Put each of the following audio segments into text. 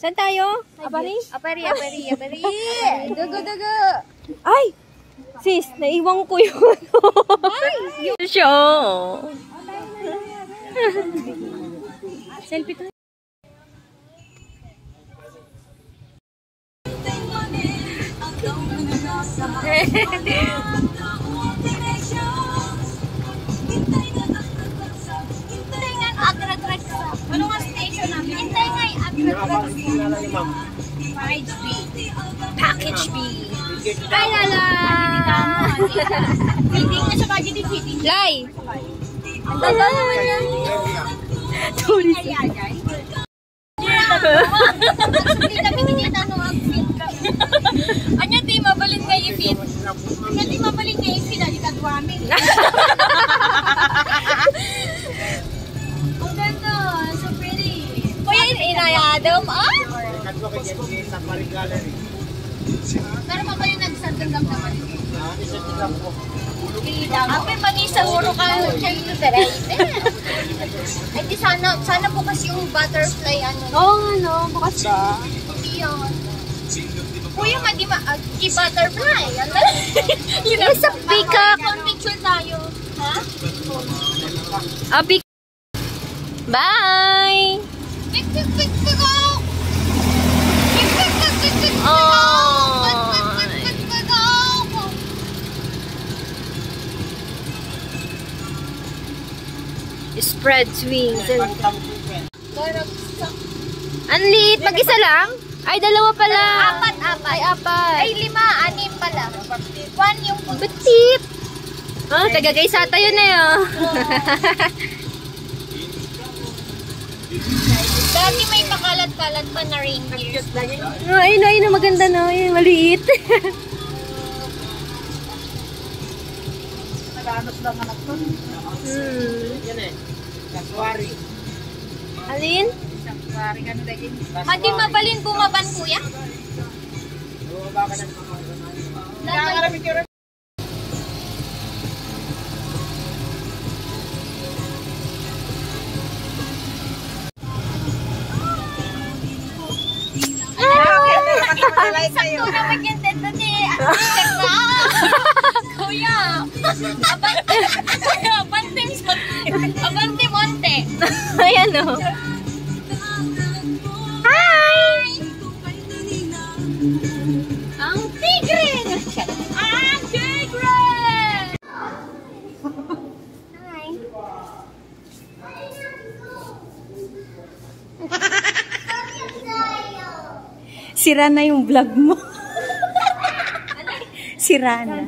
Saan tayo? Apari? Apari. Dago. Ay! Sis, naiwang ko yun. Ay! Show! Selfie tayo. Ano nga station namin? Hintay nga yung Package B. Ay, lala! Feeding na siya ba? Feeding. Lai! Ang tanda naman yan. Sorry. Hindi kami tinitano ang fit kami. Anya di mabalin nga i-fit. Anya di mabalin nga i-fit. Adi kadwami. Ang ganda. So pretty. Kuya, inayadam. Pero mabalin nagsagandam naman. Ape mag-isang uro ka siya ito ay di sana bukas yung butterfly ano. Oo nga no, bukas ba? Yun. Kuya butterfly. Yes, a peacock. Picture tayo. Ha? A peacock. Bye! Spread wings. Ang liit, mag-isa lang? Ay, dalawa pala. Apat. Ay, apat. Ay, 5, 6 pala. 1 yung Betip. Oh, taga-gaysa tayo na yun. Dati may pakalat-kalat pa na reindeers. Ay, maganda na. Ay, maliit. Nag-anos lang anak to. Yan eh. Kaswari. Alin? Kaswari ka na dahil. Madi mabalin bumaban kuya? Bumaba ka na. Nakakarami ka rin. Sakto na mag-intend na di. Kuya! Abante monte. Ayan o. Hi! Ang tigre! Ang tigre! Hi! Sira na yung vlog mo. Sira na.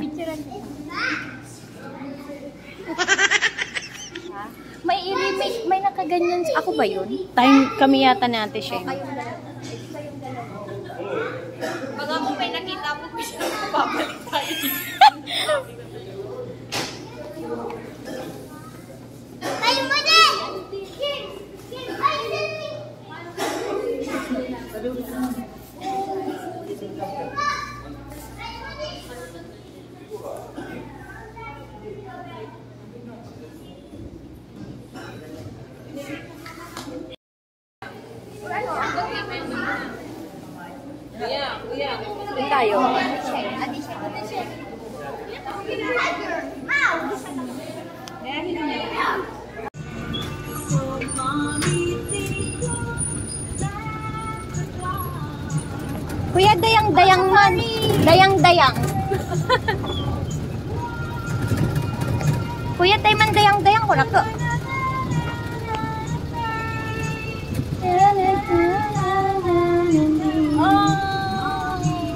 May nakaganyan. Ako ba yun? Kami yata natin siya. Baka mo may nakita mo siya. Babalik tayo. Tayo mo din! Doon tayo. Kuya, dayang-dayang man. Dayang-dayang. Kuya, tayo man dayang-dayang ko na ko.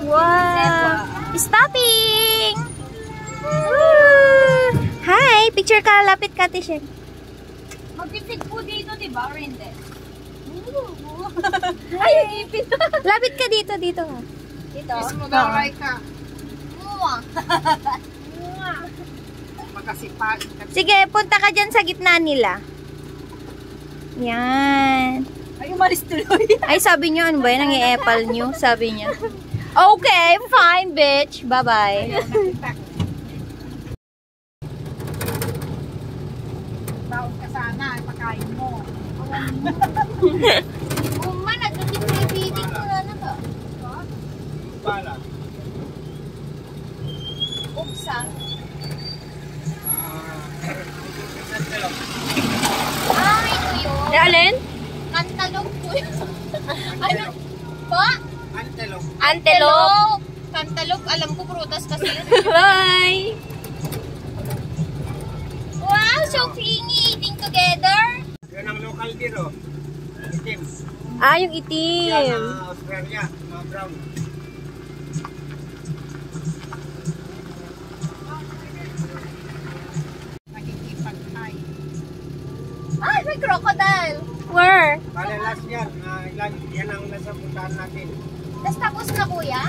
Wow! Stopping! Woo! Hi! Picture ka. Lapit ka, Tishek. Magpipig po dito, diba? Or hindi? Ay, ipit. Lapit ka dito, dito. Dito? Kiss mo daw, Raika. Mua. Magkasipain ka. Sige, punta ka dyan sa gitna nila. Yan. Ay, umalis tuloy. Ay, sabi niyo, ano ba yan? Nangi-epal niyo, sabi niya. Okay, fine, bitch. Bye-bye. Baon ka sana, pakain mo. Uma, nagkakit-repeating pala. Upsa. Antelope. Ito yun. Alin? Cantaloupe po yun. Ano? Pa? Antelope. Antelope. Cantaloupe. Alam ko prutas kasi yun. Bye! Wow, so clingy. Eating together. Yan ang local dito. Itim. Ah, yung Yan itim. Australia. Mga brown. Nakikipag-ay. Ay, may crocodile. Where? Bale last yan. Yan ang nasa puntahan natin. Tapos na kuya?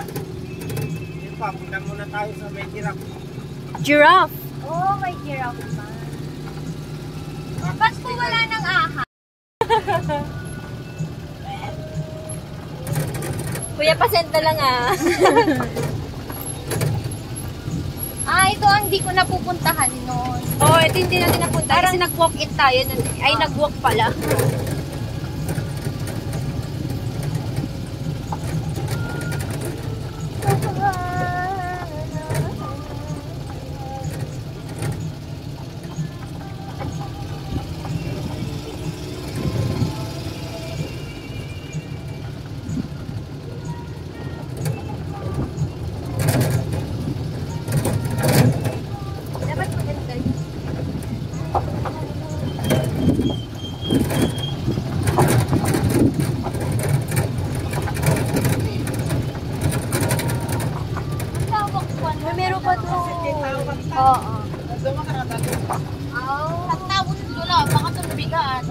Yun pa, punta muna tayo sa may giraffe. Giraffe. Oh, may giraffe pa. Ba't po wala ng aha? Kuya, pasenta lang ah. Ito ang hindi ko napupuntahan noon. Oh, ito hindi natin napunta. Kasi nag-walk-in tayo. Ay, nag-walk pala. Dapat maganda yun. Ang tawag ko ano? Meron pa to. Oo. Ang tawag ko lang, baka itong bigat.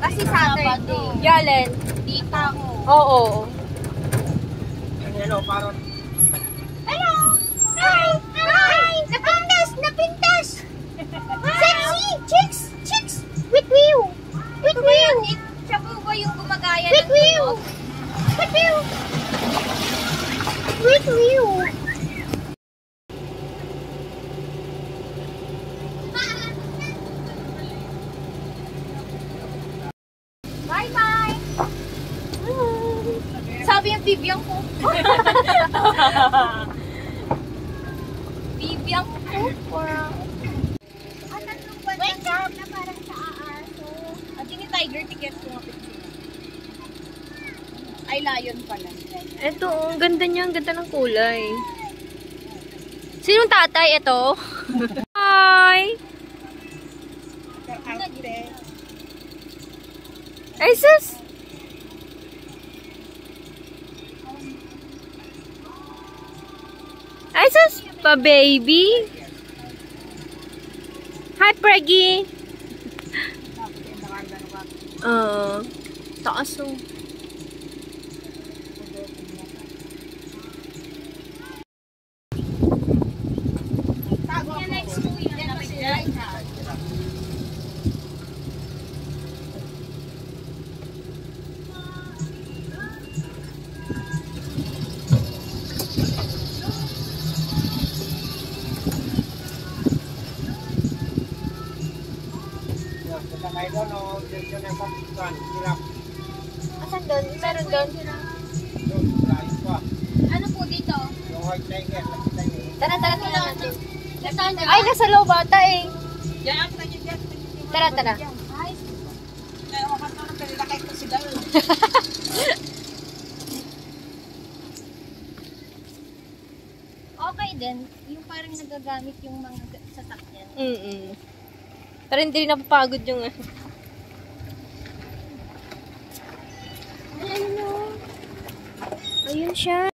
Kasi Saturday. Yalen. Dito ako. Oo. Yung yellow parrot. Hello! Hi! Hi! Napintas! Napintas! Sexy! Chicks! Chicks! With you! With you! Siya po ba yung gumagaya ng tunog? With you! With you! Bye-bye! Sabi yung bibiyang ko. Bibiyang ko. Wake up! Na parang sa aaso. At yung tiger ticket ko nga ay lion pala. Ito, ang ganda niya. Ang ganda ng kulay. Sinong tatay ito? Hi! Ay, sis! Ay, sis! Pa-baby! Hi, Preggy! Taas oh. Next po yun. Punta kayo doon o dito na sa giraffe. Asan doon? Meron doon. Doon, layo pa. Ano po dito? Yung white tiger, nakita niyo. Tara, tara, tara natin. Ay, nasa loob ata eh. Tara, tara. Ay, okay din. Yung parang nagagamit yung mga sasakyan. Pero hindi rin napapagod yung ayun siya.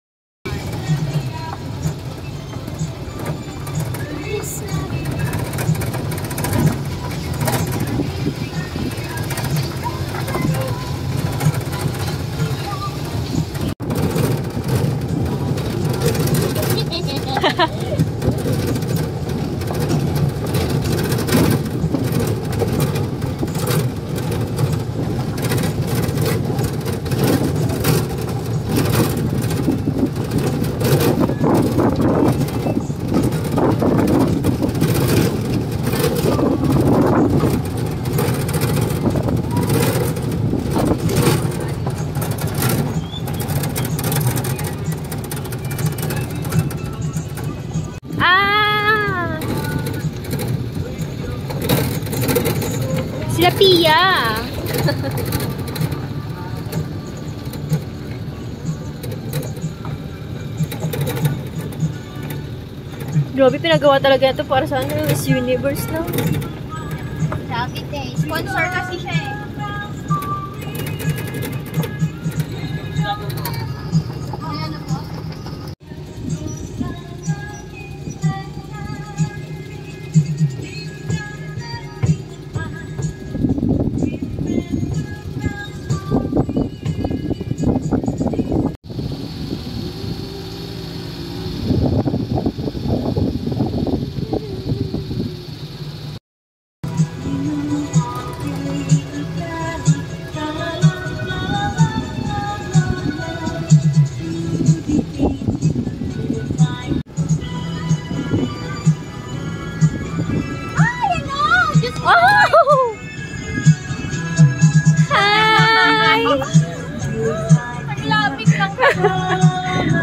Sila Pia. Grabe, pinagawa talaga ito para sa ano, Miss Universe na. Sabi eh. Sponsor kasi siya eh.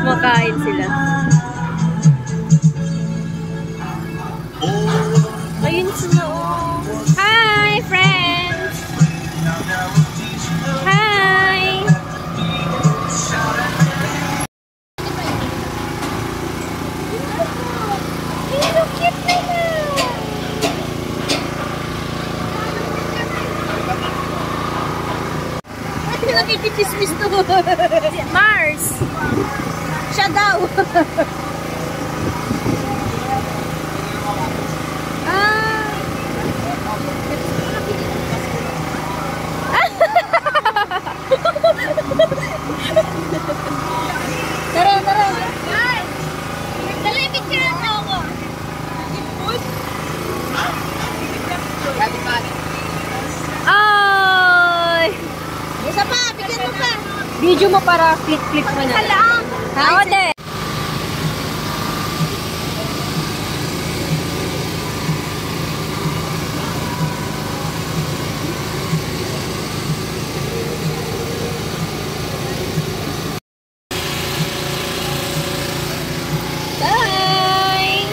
Makain sila. Ayun sila, oh. Hi, friends! Hi! Nakikichismis to. Mars! Siya daw. Tara, tara! Dali, picturean mo ako. Ay! Isa pa, bigyan mo pa. Video mo para click-click mo na. Hala. Ako din. Bye!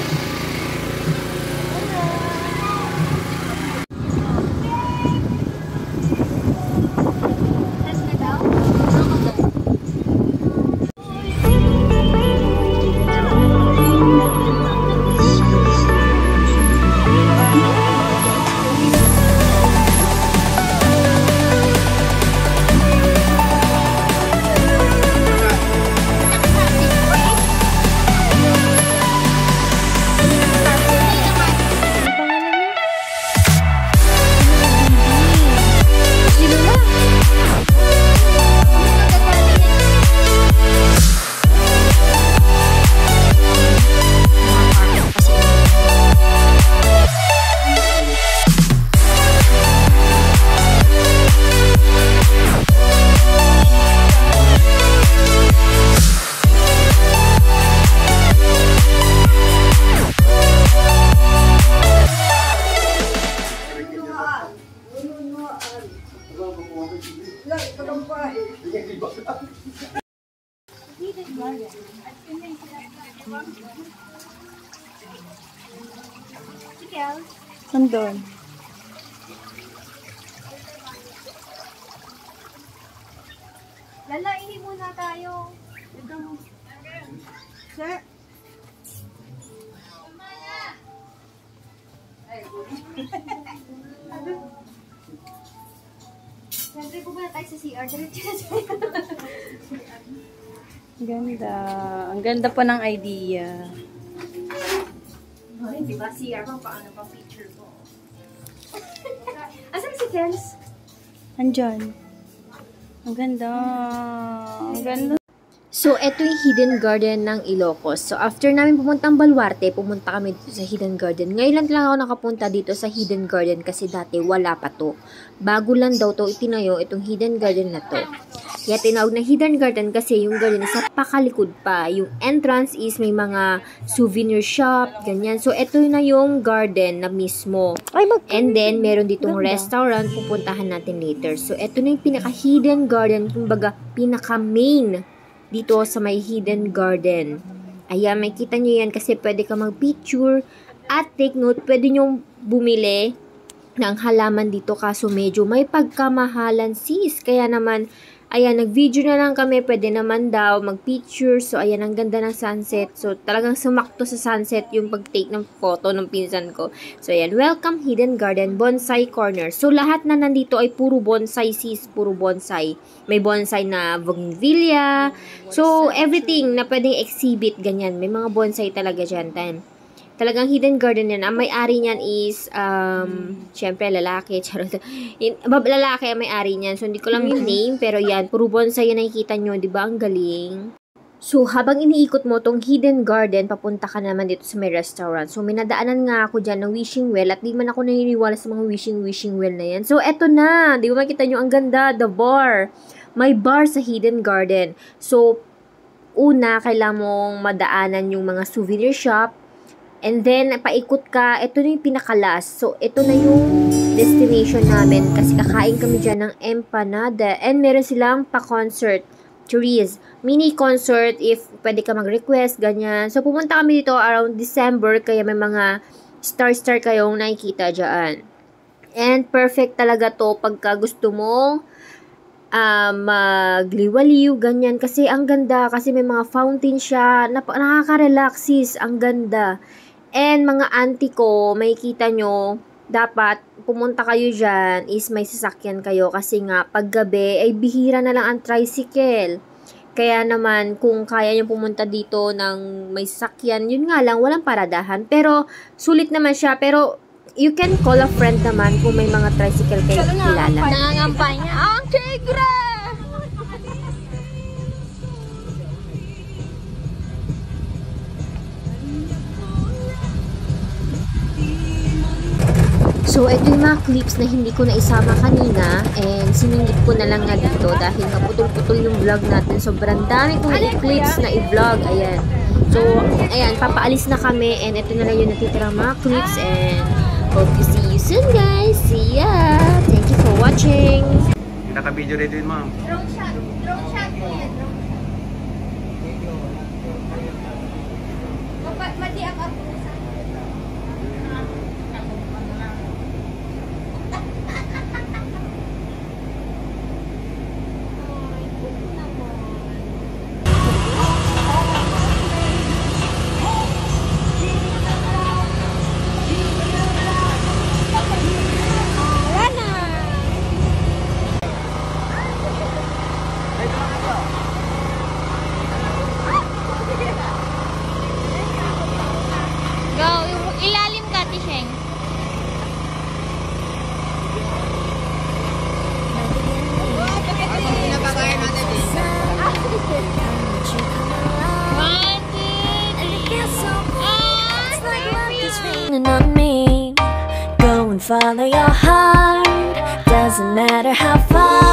Nandun. Lala, ihi muna tayo. Sir. Siyempre, pupunta tayo sa CR. Ganda. Ang ganda pa ng idea. Ay, di ba? CR pa, paano pa picture ko? Asan si Kels? Andyan. Ang ganda. Ang ganda. So, eto yung Hidden Garden ng Ilocos. So, after namin pumuntang Baluarte, pumunta kami dito sa Hidden Garden. Ngayon lang ako nakapunta dito sa Hidden Garden kasi dati wala pa to. Bago lang daw to itinayo itong Hidden Garden na to. Kaya tinawag na Hidden Garden kasi yung garden is pakalikod pa. Yung entrance is may mga souvenir shop, ganyan. So, eto na yung garden na mismo. And then, meron ditong restaurant, pupuntahan natin later. So, eto na yung pinaka-hidden garden, kumbaga, pinaka-main dito sa may Hidden Garden. Ayan, makita nyo yan kasi pwede ka mag-picture at take note, pwede nyo bumili ng halaman dito kaso medyo may pagkamahalan sis. Kaya naman, ayan, nag-video na lang kami. Pwede naman daw mag-picture. So, ayan, ang ganda ng sunset. So, talagang sumakto sa sunset yung pag-take ng photo ng pinsan ko. So, ayan, welcome Hidden Garden Bonsai Corner. So, lahat na nandito ay puro bonsai sis. Puro bonsai. May bonsai na bougainvillea. So, everything na pwedeng exhibit, ganyan. May mga bonsai talaga dyan. Talagang hidden garden yan. Ang may-ari niyan is, syempre, lalaki. Charot. Lalaki ang may-ari niyan. So, hindi ko lang yung name. Pero yan, puro bonsai yan nakikita nyo. Diba? Ang galing. So, habang iniikot mo tong hidden garden, papunta ka naman dito sa may restaurant. So, may nadaanan nga ako dyan ng wishing well. At di man ako naniniwala sa mga wishing well na yan. So, eto na. Di ba makita nyo? Ang ganda. The bar. May bar sa hidden garden. So, una, kailangan mong madaanan yung mga souvenir shop. And then, paikot ka, ito na yung pinakalas. So, ito na yung destination namin kasi kakain kami dyan ng empanada. And meron silang pa-concert. Tourist. Mini concert if pwede ka mag-request, ganyan. So, pumunta kami dito around December kaya may mga star-star kayong nakikita dyan. And perfect talaga to pagka gusto mong magliwaliw, ganyan. Kasi ang ganda, kasi may mga fountain siya. Nakaka-relax sis, ang ganda. And mga auntie ko, makikita nyo, dapat pumunta kayo dyan is may sasakyan kayo kasi nga paggabi ay bihira na lang ang tricycle. Kaya naman kung kaya nyo pumunta dito ng may sasakyan, yun nga lang, walang paradahan. Pero sulit naman siya, pero you can call a friend naman kung may mga tricycle kayo kilala. Nangangampay niya. Ang tigre! So, ito yung mga clips na hindi ko na isama kanina and siningit ko na lang nga dito dahil naputol-putol yung vlog natin. Sobrang dami kong clips na i-vlog. Ayan. So, ayan, papaalis na kami and ito na lang yung natitirang mga clips and hope to see you soon guys. See ya! Thank you for watching! Naka-video dito yun, ma'am. Drone shot po yan. Madi ang ako. Ilalim ka, Tisheng. On me, go and follow your heart. Doesn't matter how far.